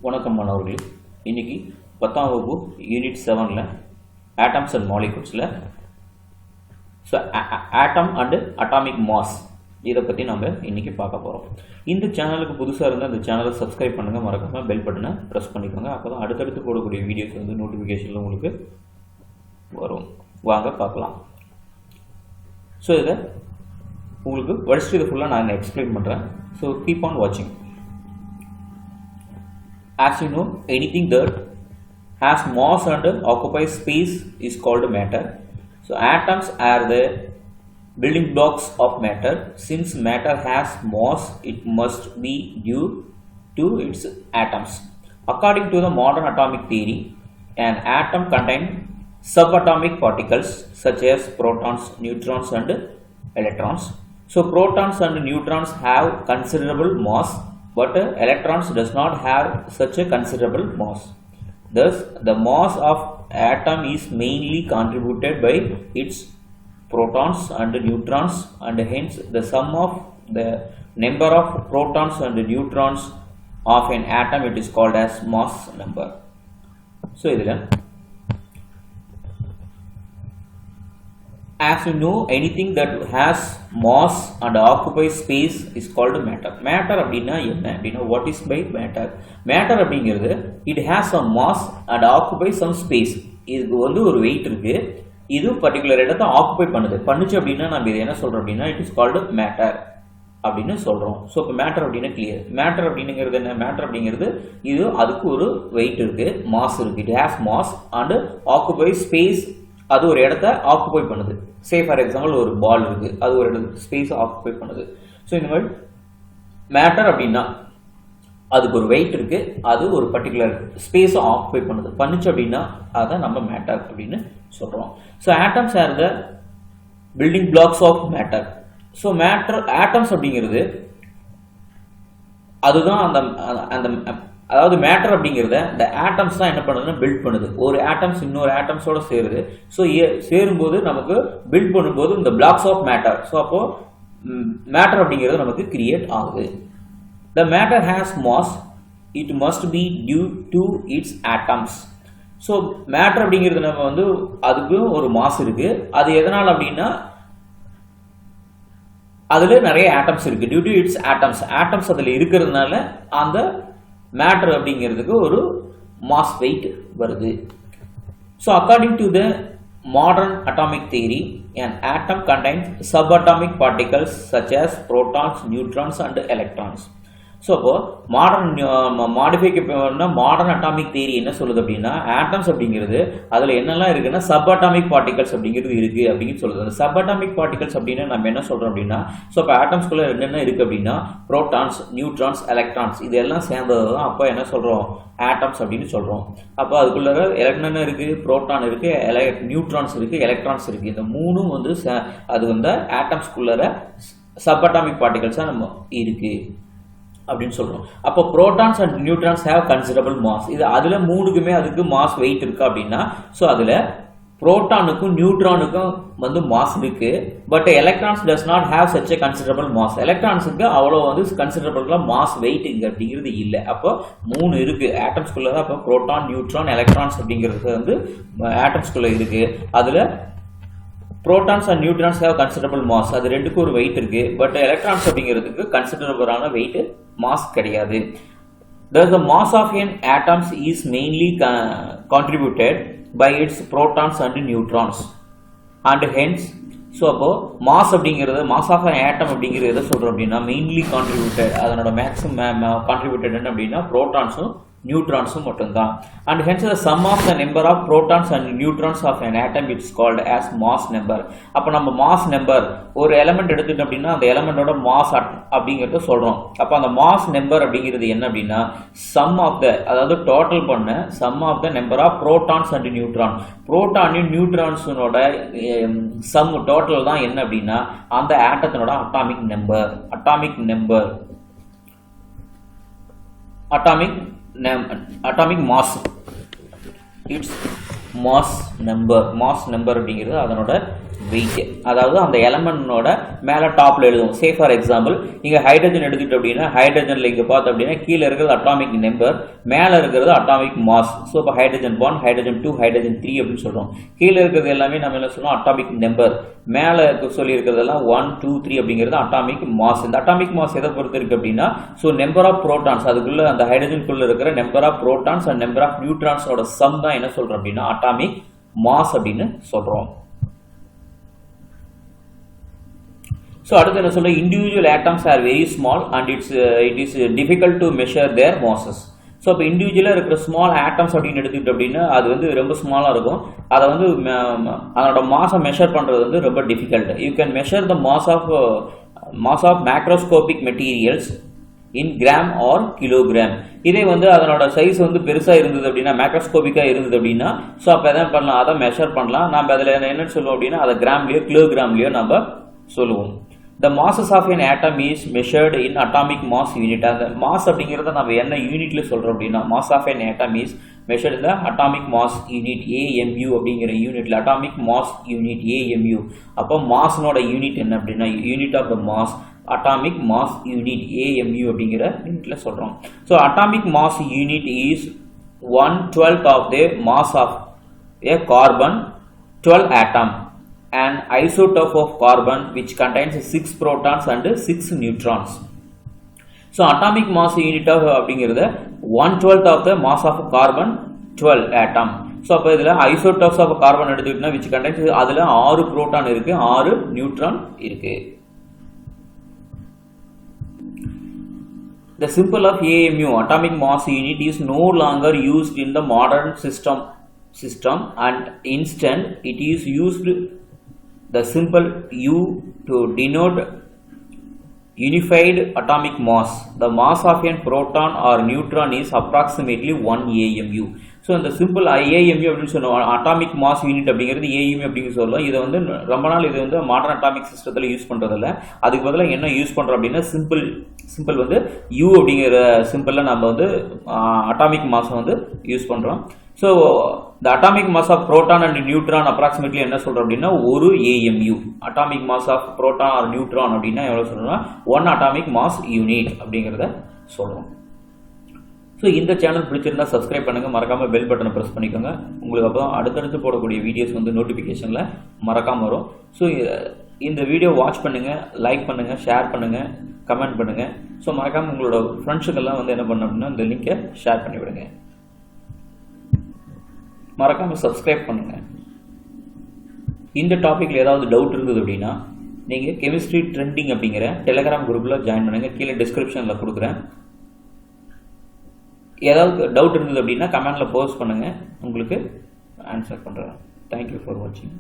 வணக்கம் மாணவர்களே. இன்னைக்கு 10ஆம் வகுப்பு யூனிட் 7ல ஆட்டம்ஸ் அண்ட் மாலிகூல்ஸ்ல ஆட்டம் அண்ட் அட்டாமிக் மாஸ் இதை பற்றி நம்ம இன்னைக்கு பார்க்க போகிறோம். இந்த சேனலுக்கு புதுசாக இருந்தால் இந்த சேனலை சப்ஸ்கிரைப் பண்ணுங்கள், மறக்காமல் பெல் பட்டனை ப்ரெஸ் பண்ணிக்கோங்க. அப்போ தான் அடுத்தடுத்து போடக்கூடிய வீடியோஸ் வந்து நோட்டிஃபிகேஷனில் உங்களுக்கு வரும். வாங்க பார்க்கலாம். ஸோ இதை உங்களுக்கு படிச்சுட்டு இதை ஃபுல்லாக நான் எக்ஸ்பிளைன் பண்ணுறேன். ஸோ கீப் ஆன் வாட்சிங். As you know, anything that has mass and occupies space is called matter. So atoms are the building blocks of matter. Since matter has mass, it must be due to its atoms. According to the modern atomic theory, an atom contains subatomic particles such as protons, neutrons and electrons. So protons and neutrons have considerable mass, but electrons does not have such a considerable mass. Thus, the mass of atom is mainly contributed by its protons and neutrons, and hence the sum of the number of protons and neutrons of an atom it is called as mass number. So, as you know, anything that has mass and occupies space is called matter. Matter அப்படினா என்ன அப்படினா what is by matter? Matter அப்படிங்கிறது it has some mass and occupies some space. இதுக்கு வந்து ஒரு weight இருக்கு, இது particular இடத்தை ஆக்குபை பண்ணுச்சு அப்படினா நம்ம இதை என்ன சொல்றோம் அப்படினா it is called matter அப்படின்னு சொல்றோம். ஸோ இப்போ மேட்டர் அப்படின்னா கிளியர். மேட்டர் அப்படிங்கிறது என்ன? மேட்டர் அப்படிங்கிறது இது அதுக்கு ஒரு வெயிட் இருக்கு, மாஸ் இருக்கு. It has mass and occupy space, அது ஒரு இடத்த ஆக்குபை பண்ணுது. சே ஃபார் எக்ஸாம்பிள் ஒரு பால் இருக்கு, அது ஒரு ஸ்பேஸ் ஆக்குபை பண்ணுது. ஸோ இந்த மாதிரி மேட்டர் அப்படின்னா அதுக்கு ஒரு வெயிட் இருக்கு, அது ஒரு பர்டிகுலர் ஸ்பேஸை ஆக்குபை பண்ணுச்சு அப்படின்னா அதை நம்ம மேட்டர் அப்படின்னு சொல்றோம். So atoms are the building blocks of matter. So matter atoms அப்படிங்கிறது அதுதான் அந்த அதாவது மேட்டர் அப்படிங்கிறத இந்த ஆட்டம்ஸ் தான் என்ன பண்ணுதுன்னா பில்ட் பண்ணுது. ஒரு ஆட்டம்ஸ் இன்னொரு ஆட்டம்ஸோட சேருது. ஸோ சேரும்போது நமக்கு பில்ட் பண்ணும்போது இந்த பிளாக்ஸ் ஆஃப் மேட்டர். ஸோ அப்போ மேட்டர் அப்படிங்கிறது நமக்கு கிரியேட் ஆகுது. The matter has mass, it must be due to its atoms. So matter அப்படிங்கிறது நம்ம வந்து அதுக்கு ஒரு மாஸ் இருக்கு. அது எதனால் அப்படின்னா அதுல நிறைய ஆட்டம்ஸ் இருக்கு. Due to its atoms, atoms அதுல இருக்கிறதுனால அந்த மேட்டர் அப்படிங்கிறதுக்கு ஒரு மாஸ் வெயிட் வருது. So according to the modern atomic theory, an atom contains subatomic particles such as protons, neutrons and electrons. So அப்போ மாடர்ன் அட்டாமிக் தியரி என்ன சொல்லுது அப்படின்னா ஆட்டம்ஸ் அப்படிங்கிறது அதில் என்னெல்லாம் இருக்குன்னா சப்அட்டாமிக் பார்ட்டிகல்ஸ் அப்படிங்கிறது இருக்கு அப்படின்னு சொல்லுது. அந்த சப்அட்டாமிக் பார்ட்டிகல்ஸ் அப்படின்னா நம்ம என்ன சொல்றோம் அப்படின்னா, ஸோ இப்போ ஆட்டம்ஸ்குள்ள என்னென்ன இருக்கு அப்படின்னா புரோட்டான்ஸ், நியூட்ரான்ஸ், எலக்ட்ரான்ஸ் இது எல்லாம் சேர்ந்தது தான் அப்போ என்ன சொல்றோம் ஆட்டம்ஸ் அப்படின்னு சொல்றோம். அப்போ அதுக்குள்ள என்னென்ன இருக்கு? புரோட்டான் இருக்கு, நியூட்ரான்ஸ் இருக்கு, எலக்ட்ரான்ஸ் இருக்கு. இந்த மூணும் வந்து அது வந்து ஆட்டம்ஸ்குள்ள சப்அட்டாமிக் பார்ட்டிகல்ஸா நம்ம இருக்கு அப்படின்னு சொல்றோம். அப்போ protons and neutrons have considerable mass. இது அதுல மூணுக்குமே அதுக்கு மாஸ் வெயிட் இருக்கு அப்படின்னா, ஸோ அதுல புரோட்டானுக்கும் நியூட்ரானுக்கும் வந்து மாஸ் இருக்கு. But electrons does not have such a considerable mass. எலக்ட்ரான்ஸுக்கு அவ்வளோ வந்து கன்சிடரபிளா மாஸ் வெயிட் இங்க அப்படிங்கிறது இல்லை. அப்போ மூணு இருக்கு ஆட்டம்ஸ்குள்ள. அப்போ புரோட்டான், நியூட்ரான், எலக்ட்ரான்ஸ் அப்படிங்கிறது வந்து ஆட்டம்ஸ்குள்ள இருக்கு. அதுல protons and neutrons have considerable mass, அது ரெண்டுக்கும் ஒரு வெயிட் இருக்கு. பட் எலக்ட்ரான்ஸ் அப்படிங்கிறதுக்கு கன்சிடரபிளான வெயிட் மாஸ் கிடையாது. Thus the mass of an atoms is mainly contributed by its protons and neutrons and hence so அப்போ மாஸ் அப்படிங்கிறது மாஸ் ஆஃப் ஆட்டம் அப்படிங்கிறது எதை சொல்றோம் அப்படின்னா மெயின்லி கான்ட்ரிபியூட்டட், அதனோட மேக்ஸிமம் கான்ட்ரிபியூட்டட் என்ன அப்படின்னா புரோட்டான்ஸும் நியூட்ரான்ஸும் மட்டும்தான். And hence the sum of the number of protons and neutrons of an atom it's called as mass number. அப்போ நம்ம மாஸ் நம்பர் ஒரு எலமெண்ட் எடுத்துட்டோம் அப்படின்னா அந்த எலமெண்டோட மாஸ் அப்படிங்கிறத சொல்றோம். அப்போ அந்த மாஸ் நம்பர் அப்படிங்கிறது என்ன அப்படின்னா சம் ஆஃப் த, அதாவது டோட்டல் பண்ண sum of the number of protons and neutron. புரோட்டானையும் நியூட்ரான்ஸோட சம் டோட்டல் தான் என்ன அப்படின்னா அந்த ஆட்டத்தினோட atomic number. atomic mass, its mass number அப்படிங்கிறது அதனோட weight. அதாவது அந்த எலமெண்டோட மேல டாப்ல எழுதுவோம். சே ஃபார் எக்ஸாம்பிள் இங்க ஹைட்ரஜன் எடுத்துக்கிட்டோம் அப்படின்னா ஹைட்ரஜன்ல இங்க பார்த்தோம் அப்படின்னா கீழே இருக்கிறது அட்டாமிக் நம்பர், மேல இருக்கிறது அட்டாமிக் மாஸ். ஸோ இப்போ ஹைட்ரஜன் 1, ஹைட்ரஜன் 2, ஹைட்ரஜன் 3 அப்படின்னு சொல்றோம். கீழே இருக்கிறது எல்லாமே நம்ம என்ன சொல்றோம் அட்டாமிக் நம்பர், மேல சொல்லி இருக்கிறதெல்லாம் 1, 2, 3 அப்படிங்கிறது அட்டாமிக் மாஸ். இந்த அட்டாமிக் மாஸ் எதை பொறுத்து இருக்கு அப்படின்னா ஸோ நம்பர் ஆஃப் புரோட்டான்ஸ், அதுக்குள்ள அந்த ஹைட்ரஜனுக்குள்ள இருக்கிற number of protons and number of நியூட்ரான்ஸோட சம் தான் என்ன சொல்றோம் அப்படின்னா அட்டாமிக் மாஸ் அப்படின்னு சொல்றோம். So அடுத்து என்ன சொல்ல individual atoms are very small and it is difficult to measure their masses. So இப்போ இண்டிவிஜுவலாக இருக்கிற ஸ்மால் ஆட்டம்ஸ் அப்படின்னு எடுத்துக்கிட்டு அப்படின்னா அது வந்து ரொம்ப ஸ்மாலாக இருக்கும். அதை வந்து அதனோட மாஸை மெஷர் பண்ணுறது வந்து ரொம்ப difficult. You can measure the mass of macroscopic materials in gram or kilogram. இதே வந்து அதனோட சைஸ் வந்து பெருசாக இருந்தது அப்படின்னா மேக்ரோஸ்கோபிக்காக இருந்தது அப்படின்னா ஸோ அப்போ எதை பண்ணலாம், அதை மெஷர் பண்ணலாம். நம்ம அதில் என்னென்னு சொல்லுவோம் அப்படின்னா அதை கிராம்லேயோ கிலோகிராம்லேயோ நம்ம சொல்லுவோம். The masses of an atom is measured in atomic mass unit. அந்த மாஸ் அப்படிங்கிறத நம்ம என்ன யூனிட்ல சொல்றோம் அப்படின்னா mass of an atom is measured in the atomic mass unit AMU அப்படிங்கிற யூனிட்ல atomic mass unit AMU. அப்போ மாஸ்னோட யூனிட் என்ன அப்படின்னா unit of the mass atomic mass unit AMU அப்படிங்கிற யூனிட்ல சொல்றோம். So atomic mass unit is 1/12 of the mass of a carbon 12 atom. An isotope of carbon which contains 6 protons and 6 neutrons. So atomic mass unit of அப்படிங்கிறது 1/12 of the mass of carbon 12 atom. So அப்போ இதில் isotopes of carbon எடுத்துக்கிட்டோம்னா which contains அதில் 6 proton இருக்கு 6 neutron இருக்கு. The symbol of AMU atomic mass unit is no longer used in the modern system and instead it is used the symbol U to denote unified atomic mass. The mass of a proton or neutron is approximately 1 AMU. So இந்த simple AMU அப்படின்னு சொல்லுவோம். Atomic mass unit அப்படிங்கிறது AMU அப்படின்னு சொல்லுவோம். இதை வந்து ரொம்ப நாள் இது வந்து மாடர்ன் அட்டாமிக் சிஸ்டத்தில் யூஸ் பண்ணுறதில்ல. அதுக்கு பதிலாக என்ன யூஸ் பண்ணுறோம் அப்படின்னா சிம்பிள் வந்து U அப்படிங்கிற சிம்பிளில் நம்ம வந்து அட்டாமிக் மாஸை வந்து யூஸ் பண்ணுறோம். So the atomic mass of proton and neutron approximately என்ன சொல்றோம் அப்படின்னா ஒரு AMU. atomic mass of proton or neutron அப்படின்னா எவ்வளவு சொல்றோம்னா 1 atomic mass unit அப்படிங்கறத சொல்றோம். ஸோ இந்த சேனல் பிடிச்சிருந்தா சப்ஸ்கிரைப் பண்ணுங்க, மறக்காம பெல் பட்டனை பிரஸ் பண்ணிக்கோங்க. உங்களுக்கு அப்போ அடுத்தடுத்து போடக்கூடிய வீடியோஸ் வந்து நோட்டிஃபிகேஷன்ல மறக்காம வரும். ஸோ இந்த வீடியோ வாட்ச் பண்ணுங்க, லைக் பண்ணுங்க, ஷேர் பண்ணுங்க, கமெண்ட் பண்ணுங்க. ஸோ மறக்காம உங்களோட ஃப்ரெண்ட்ஸுக்கெல்லாம் வந்து என்ன பண்ணணும் அப்படின்னா இந்த லிங்கை ஷேர் பண்ணி விடுங்க. மறக்காம சப்ஸ்கிரைப் பண்ணுங்க. இந்த டாபிக்ல ஏதாவது டவுட் இருந்தது அப்படின்னா நீங்க கெமிஸ்ட்ரி ட்ரெண்டிங் அப்படிங்கிற டெலிகிராம் குரூப்ல ஜாயின் பண்ணுங்க. கீழே டிஸ்கிரிப்ஷன்ல கொடுக்குறேன். ஏதாவது டவுட் இருந்தது அப்படின்னா கமெண்ட்ல போஸ்ட் பண்ணுங்க, உங்களுக்கு ஆன்சர் பண்றேன். தேங்க்யூ ஃபார் வாட்சிங்.